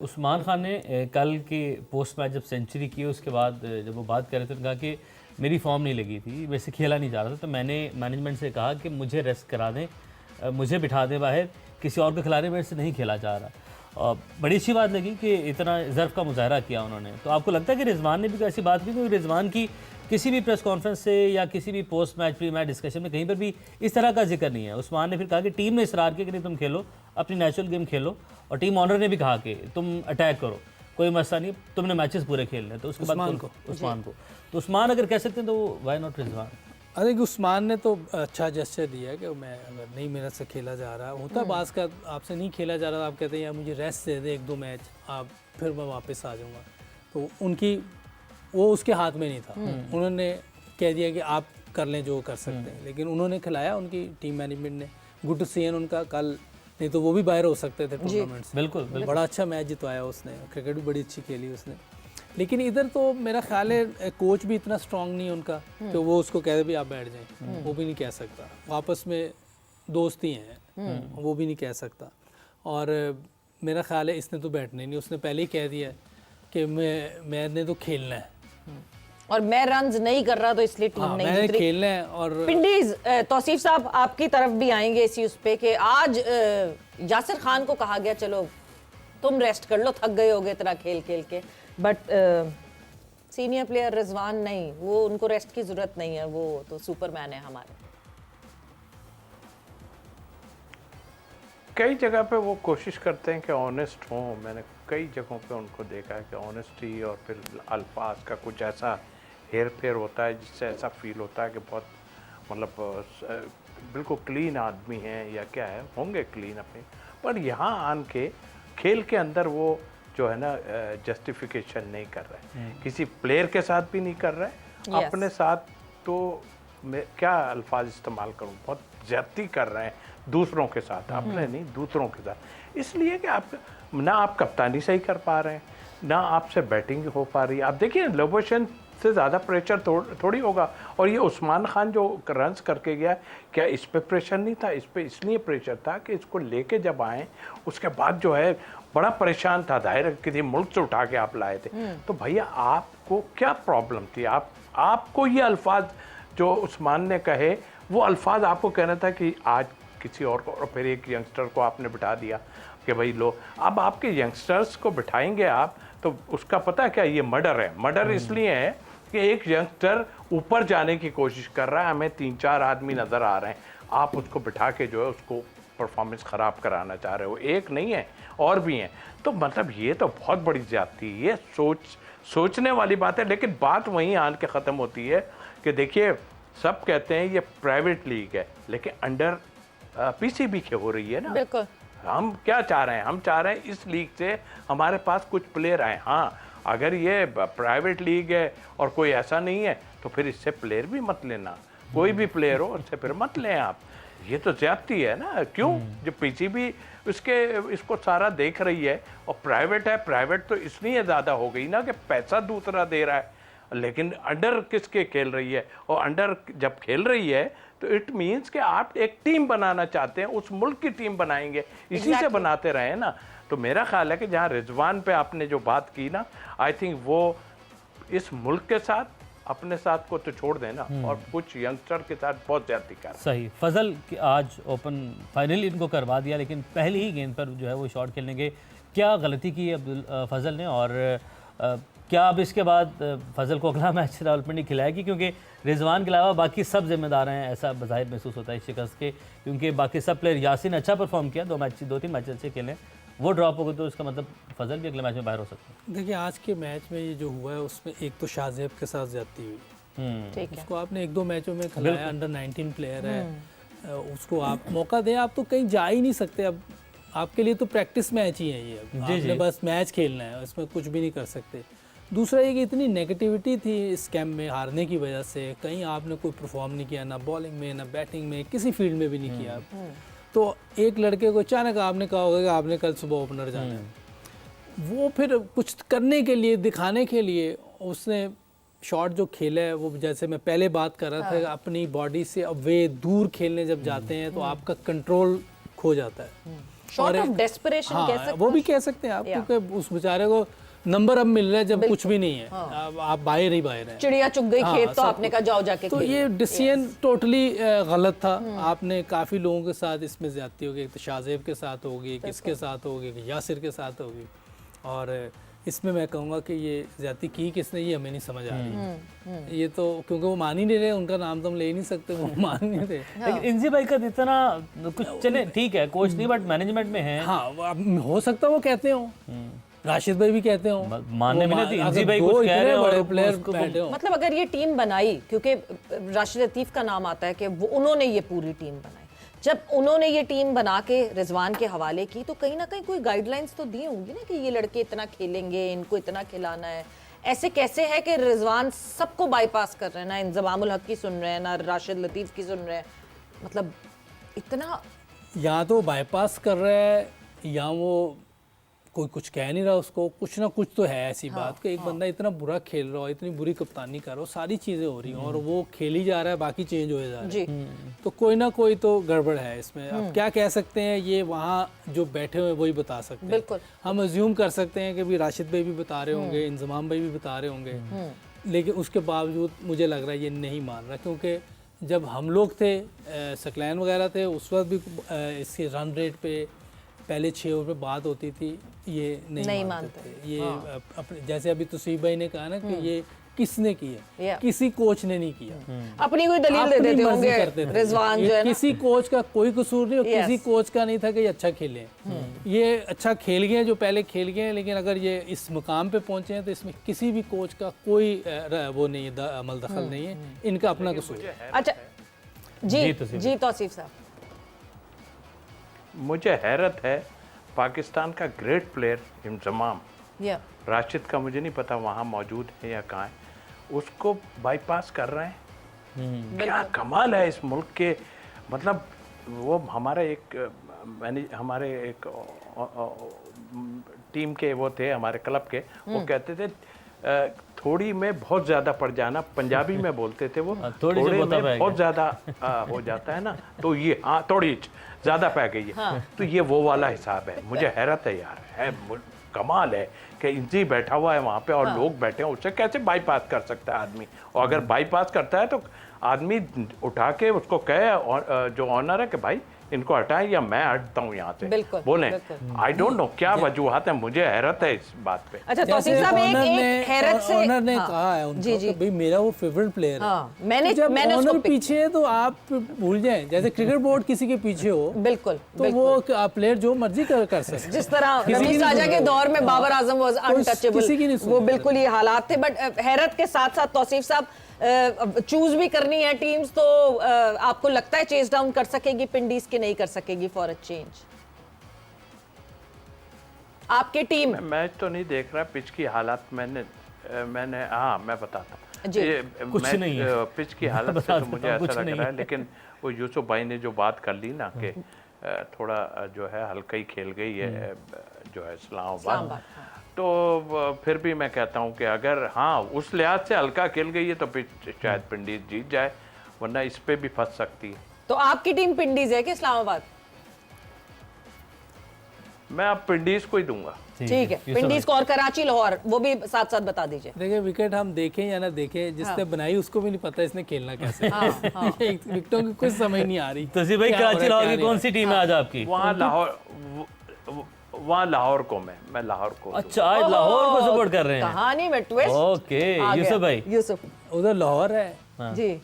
उस्मान खान ने कल के पोस्ट मैच जब सेंचुरी की उसके बाद जब वो बात कर रहे थे तो कहा कि मेरी फॉर्म नहीं लगी थी, वैसे खेला नहीं जा रहा था, तो मैंने मैनेजमेंट से कहा कि मुझे रेस्ट करा दें, मुझे बिठा दें बाहर, किसी और को खिला रहे, मेरे से नहीं खेला जा रहा। बड़ी अच्छी बात लगी कि इतना ज़र्फ़ का मुज़ाहरा किया उन्होंने। तो आपको लगता है कि रिजवान ने भी कोई ऐसी बात की, क्योंकि रिजवान की किसी भी प्रेस कॉन्फ्रेंस से या किसी भी post match pre match discussion में कहीं पर भी इस तरह का जिक्र नहीं है। उस्मान ने फिर कहा कि टीम ने इसरार किया कि नहीं तुम खेलो, अपनी नेचुरल गेम खेलो, और टीम ऑनर ने भी कहा कि तुम अटैक करो, कोई मसला नहीं, तुमने मैचेस पूरे खेलने। तो उसके बाद उस्मान को तो उस्मान अगर कह सकते हैं तो वाई नॉट रिजवान। अरे उस्मान ने तो अच्छा जेस्चर दिया है कि मैं अगर नहीं मेरे से खेला जा रहा होता, बास का आपसे नहीं खेला जा रहा, आप कहते हैं यार मुझे रेस्ट दे दे 1-2 मैच, आप फिर मैं वापस आ जाऊँगा। तो उनकी वो उसके हाथ में नहीं था, उन्होंने कह दिया कि आप कर लें जो कर सकते हैं, लेकिन उन्होंने खिलाया, उनकी टीम मैनेजमेंट ने। गुड टू सी उनका कल, नहीं तो वो भी बाहर हो सकते थे टूर्नामेंट से। बिल्कुल बड़ा अच्छा मैच जितवाया उसने, क्रिकेट भी बड़ी अच्छी खेली उसने। लेकिन इधर तो मेरा ख्याल है कोच भी इतना स्ट्रांग नहीं है उनका कि वो उसको कह दे भी आप बैठ जाएं, वो भी नहीं कह सकता। आपस में दोस्ती हैं, वो भी नहीं कह सकता। और मेरा ख्याल है इसने तो बैठना ही नहीं, उसने पहले ही कह दिया कि मैंने तो खेलना है और मैं रन्स नहीं कर रहा तो इसलिए टीम नहीं मैंने उतरी। खेलना है। और पिंडीज तौसीफ साहब आपकी तरफ भी आएंगे इसी उस पे कि आज यासिर खान को कहा गया चलो तुम रेस्ट कर लो, थक गए होगे इतना खेल खेल के, बट सीनियर प्लेयर रिजवान नहीं, वो उनको रेस्ट की जरूरत नहीं है, वो तो सुपरमैन है हमारे। कई जगह पे वो कोशिश करते हैं कि ऑनेस्ट हों। मैंने कई जगहों पे उनको देखा है कि ऑनेस्टी और फिर अल्फाज का कुछ ऐसा हेर फेर होता है जिससे ऐसा फील होता है कि बहुत मतलब बिल्कुल क्लीन आदमी हैं या क्या है, होंगे क्लीन अपने, पर यहाँ आन के खेल के अंदर वो जो है ना जस्टिफिकेशन नहीं कर रहे, किसी प्लेयर के साथ भी नहीं कर रहे, अपने साथ तो मैं क्या अल्फाज इस्तेमाल करूँ, बहुत ज्यादती कर रहे हैं दूसरों के साथ, अपने नहीं दूसरों के साथ। इसलिए कि आप ना आप कप्तानी सही कर पा रहे हैं, ना आपसे बैटिंग हो पा रही है। आप देखिए लोबोशन से ज़्यादा प्रेशर थोड़ी होगा। और ये उस्मान खान जो रन्स करके गया, क्या इस पे प्रेशर नहीं था? इस पे इसलिए प्रेशर था कि इसको लेके जब आए उसके बाद जो है बड़ा परेशान था, जाहिर किसी मुल्क से उठा के आप लाए थे, तो भैया आपको क्या प्रॉब्लम थी? आपको ये अल्फाज जो उस्मान ने कहे, वो अल्फाज आपको कहना था कि आज किसी और को, और फिर एक यंगस्टर को आपने बिठा दिया कि भाई लो। अब आपके यंगस्टर्स को बिठाएंगे आप तो उसका पता है क्या, ये मर्डर है। मर्डर इसलिए है कि एक यंगस्टर ऊपर जाने की कोशिश कर रहा है, हमें 3-4 आदमी नज़र आ रहे हैं, आप उसको बिठा के जो है उसको परफॉर्मेंस ख़राब कराना चाह रहे हो। एक नहीं है और भी हैं। तो मतलब ये तो बहुत बड़ी ज़्यादती है, ये सोचने वाली बात है। लेकिन बात वहीं आन के ख़त्म होती है कि देखिए सब कहते हैं ये प्राइवेट लीग है, लेकिन अंडर पीसीबी के हो रही है ना। बिल्कुल। हम क्या चाह रहे हैं? हम चाह रहे हैं इस लीग से हमारे पास कुछ प्लेयर आए। हाँ, अगर ये प्राइवेट लीग है और कोई ऐसा नहीं है तो फिर इससे प्लेयर भी मत लेना, कोई भी प्लेयर हो उससे फिर मत लें आप। ये तो ज्यादती है ना। क्यों? जो पीसीबी इसको सारा देख रही है, और प्राइवेट है, प्राइवेट तो इसलिए ज़्यादा हो गई ना कि पैसा दूसरा दे रहा है, लेकिन अंडर किसके खेल रही है? और अंडर जब खेल रही है तो इट मीन्स कि आप एक टीम बनाना चाहते हैं, उस मुल्क की टीम बनाएंगे, इसी से बनाते रहे ना। तो मेरा ख्याल है कि जहाँ रिजवान पे आपने जो बात की ना, आई थिंक वो इस मुल्क के साथ, अपने साथ को तो छोड़ देना, और कुछ यंगस्टर के साथ बहुत ज्यादा कर। सही। फजल आज ओपन फाइनली इनको करवा दिया, लेकिन पहली ही गेंद पर जो है वो शॉट खेलने के क्या गलती की फजल ने, और क्या अब इसके बाद फजल को अगला मैच रावलपिंडी खिलाएगी? क्योंकि रिजवान के अलावा बाकी सब जिम्मेदार हैं, ऐसा बज़ाहिर महसूस होता है इस शिकस्त के, क्योंकि बाकी सब प्लेयर, यासिन अच्छा परफॉर्म किया, 2-3 मैच अच्छे खेले, वो ड्रॉप हो गए तो इसका मतलब फजल भी अगले मैच में बाहर हो सकता है। देखिए आज के मैच में ये जो हुआ है उसमें एक तो शाहजेब के साथ ज्यादती हुई, ठीक है। उसको आपने 1-2 मैचों में खिलाया, अंडर 19 प्लेयर है, उसको आप मौका दें, आप तो कहीं जा ही नहीं सकते। अब आपके लिए तो प्रैक्टिस मैच ही है ये, अब आपने बस मैच खेलना है, इसमें कुछ भी नहीं कर सकते। दूसरा ये कि इतनी नेगेटिविटी थी इस कैंप में हारने की वजह से, कहीं आपने कोई परफॉर्म नहीं किया, ना बॉलिंग में ना बैटिंग में, किसी फील्ड में भी नहीं किया। तो एक लड़के को अचानक आपने कहा होगा कि आपने कल सुबह ओपनर जाना है, वो फिर कुछ करने के लिए, दिखाने के लिए उसने शॉट जो खेला है, वो जैसे मैं पहले बात कर रहा था, अपनी बॉडी से अवे दूर खेलने जब जाते हैं तो आपका कंट्रोल खो जाता है। शॉर्ट ऑफ डेस्परेशन कह हाँ, सकते वो भी कह सकते हैं आप, Yeah. क्योंकि उस बेचारे को नंबर अब मिल रहा है जब कुछ भी नहीं है, अब आप बाहर ही बाहर हैं। चिड़िया चुग गई हाँ, खेत तो सब आपने कहा जाओ जाके तो खेलो। ये डिसीजन टोटली गलत था। आपने काफ़ी लोगों के साथ इसमें ज्यादती होगी, एक तो शाहजेब के साथ होगी, किसके साथ होगी, यासिर के साथ होगी, और इसमें मैं कहूँगा कि ये ज्यादती की किसने, ये हमें नहीं समझ आ रही। ये तो क्योंकि वो मान ही नहीं रहे, उनका नाम तो हम ले ही नहीं सकते, वो मान नहीं रहे। लेकिन इंजी भाई का इतना कुछ चले ठीक है, कोच नहीं बट मैनेजमेंट में है। हाँ, अब हो सकता है वो कहते हो, राशिद भाई भी कहते हो, मानने में नहीं, इंजी भाई कुछ कह रहे हैं बड़े और प्लेयर उसको- बैठे हो। मतलब अगर ये टीम बनाई, क्योंकि राशिद लतीफ़ का नाम आता है कि वो उन्होंने ये पूरी टीम बनाई, जब उन्होंने ये टीम बना के रिजवान के हवाले की तो कहीं ना कहीं कोई गाइडलाइंस तो दी होंगी ना कि ये लड़के इतना खेलेंगे, इनको इतना खिलाना है। ऐसे कैसे है कि रिजवान सबको बाईपास कर रहे हैं, ना इंजमामुल हक की सुन रहे हैं, ना राशिद लतीफ़ की सुन रहे हैं, मतलब इतना या तो बाईपास कर रहा है या वो कोई कुछ कह नहीं रहा उसको, कुछ ना कुछ तो है ऐसी बात कि एक बंदा इतना बुरा खेल रहा हो, इतनी बुरी कप्तानी कर रहा हो, सारी चीज़ें हो रही हैं और वो खेल ही जा रहा है, बाकी चेंज हो जा रहा है। जी तो कोई ना कोई तो गड़बड़ है इसमें। अब क्या कह सकते हैं, ये वहाँ जो बैठे हुए वही बता सकते हैं। बिल्कुल। हम अज्यूम कर सकते हैं कि भी राशिद भाई भी बता रहे होंगे, इंजमाम भाई भी बता रहे होंगे, लेकिन उसके बावजूद मुझे लग रहा है ये नहीं मान रहा, क्योंकि जब हम लोग थे, सकलैन वगैरह थे, उस वक्त भी इसके रन रेट पे पहले 6 ओवर पे बात होती थी, ये नहीं मानते थे। ये अपने जैसे अभी तौसीफ भाई ने कहा ना कि ये किसने किया, Yeah. किसी कोच ने नहीं किया, अपनी कोई दलील दे अपनी देते मर्जी होंगे करते थे। रिजवान ये जो है ना। किसी कोच का कोई कसूर नहीं और Yes. किसी कोच का नहीं था कि ये अच्छा खेले। ये अच्छा खेल गए जो पहले खेल गए हैं, लेकिन अगर ये इस मुकाम पे पहुंचे हैं तो इसमें किसी भी कोच का कोई वो नहीं है, अमल दखल नहीं है, इनका अपना कसूर है। अच्छा जी तौसीफ जी तौसीफ साहब, मुझे हैरत है, पाकिस्तान का ग्रेट प्लेयर इंजमाम, या राशिद का मुझे नहीं पता वहाँ मौजूद है या कहाँ है, उसको बाईपास कर रहे हैं। क्या कमाल है इस मुल्क के, मतलब वो हमारे एक टीम के वो थे, हमारे क्लब के, वो कहते थे थोड़ी में बहुत ज़्यादा पड़ जाना, पंजाबी में बोलते थे वो, थोड़ी थोड़े में में बहुत ज़्यादा हो जाता है ना, तो ये हाँ थोड़ी ज़्यादा पै गई है, तो ये वो वाला हिसाब है। मुझे हैरत है यार, है कमाल है कि इंजी बैठा हुआ है वहाँ पे और लोग बैठे हैं, उससे कैसे बाईपास कर सकता है आदमी, और अगर बाईपास करता है तो आदमी उठा के उसको कहे, और जो ऑनर है कि भाई इनको हटाएं या मैं हटता हूँ यहाँ से, बिल्कुल, बोले। बिल्कुल। आई डोंट नो क्या वजूहत है, मुझे हैरत है इस बात पे। अच्छा तौसीफ साहब, एक हैरत से ऑनर ने हाँ, कहा है उनको जी जी कि भाई मेरा वो फेवरेट प्लेयर है। हाँ, मैंने तो जब मैंने उसको ऑनर पीछे है तो आप भूल जाएं, जैसे क्रिकेट बोर्ड किसी के पीछे हो बिल्कुल तो बिल्कुल। वो प्लेयर जो मर्जी कर सकते हैं। जिस तरह किसी की रमीज नहीं राजा के सुनते। दौर में बाबर आजम वाज किसी की नहीं अनटचेबल, सुनते वो थे। बिल्कुल ये हालात थे। बट हैरत के साथ साथ तौसीफ साहब, चूज भी करनी है टीम्स, तो आपको लगता है चेस डाउन कर सकेगी पिंडीज के, नहीं कर सकेगी फॉर अ चेंज आपकी टीम? मैं मैच तो नहीं देख रहा, पिच की हालात मैंने हाँ मैं बताता जी। कुछ नहीं है। पिच की हालत से तो मुझे कुछ ऐसा लग नहीं रहा है, है। लेकिन वो यूसुफ भाई ने जो बात कर ली ना कि थोड़ा जो है हल्का ही खेल गई है जो है इस्लामाबाद, इस्लामाबाद, तो फिर भी मैं कहता हूँ कि अगर हाँ उस लिहाज से हल्का खेल गई है तो पिच शायद पिंडीज जीत जाए, वरना इस पे भी फंस सकती है। तो आपकी टीम पिंडीज है कि इस्लामाबाद? मैं अब पिंडीज को ही दूंगा। ठीक है, पिंडीज को और कराची लाहौर वो भी साथ साथ बता दीजिए। देखिए विकेट हम देखें या ना देखें, जिसने बनाई उसको भी नहीं पता इसने खेलना कैसे। हाँ, हाँ। विकेटों की कुछ समझ नहीं आ रही। तौसीफ भाई, क्या हो रहा है, कराची लाहौर क्या की नहीं कौन सी टीम है आज आपकी? वहाँ लाहौर को मैं लाहौर को अच्छा, आज लाहौर को सपोर्ट कर रहे हैं। कहानी में ट्विस्ट। ओके, यूसुफ भाई। यूसुफ उधर लाहौर है, जी,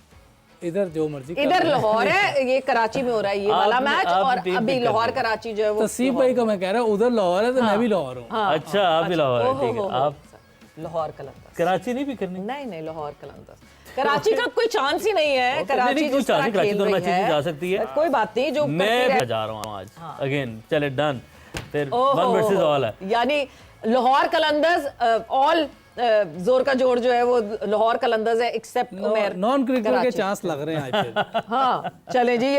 इधर जो मर्जी कर इधर ले। लाहौर है, ये कराची में हो रहा है ये वाला आपने- मैच, आपने और टीम अभी पिक कर लाहौर दी। कराची जो है वो तसीफ भाई का मैं कह रहा हूँ उधर लाहौर है तो मैं भी लाहौर हूँ। अच्छा, आप भी लाहौर है, ओहो, ठीक है। हो, आप लाहौर कलंदर्स। कराची नहीं भी करनी? नहीं नहीं, लाहौर कलंदर्स। कराची का कोई चांस ही नहीं है। कराची नहीं, कोई जिस तरह चांस नहीं, कराची खेल तो रही मैच है, जा सकती है। कोई बात नहीं, जो करती मैं रहे- जा रहा हूँ आज अगेन, चले डन, फिर ओहो, 1 वर्सेस ऑल है। यानी लाहौर कलंदर्स ऑल जोर का जोर जो है वो लाहौर कलंदर्स है, एक्सेप्ट उमेर नॉन क्रिकेटर के कराची। चांस लग रहे हैं आज फिर। हाँ चले जी।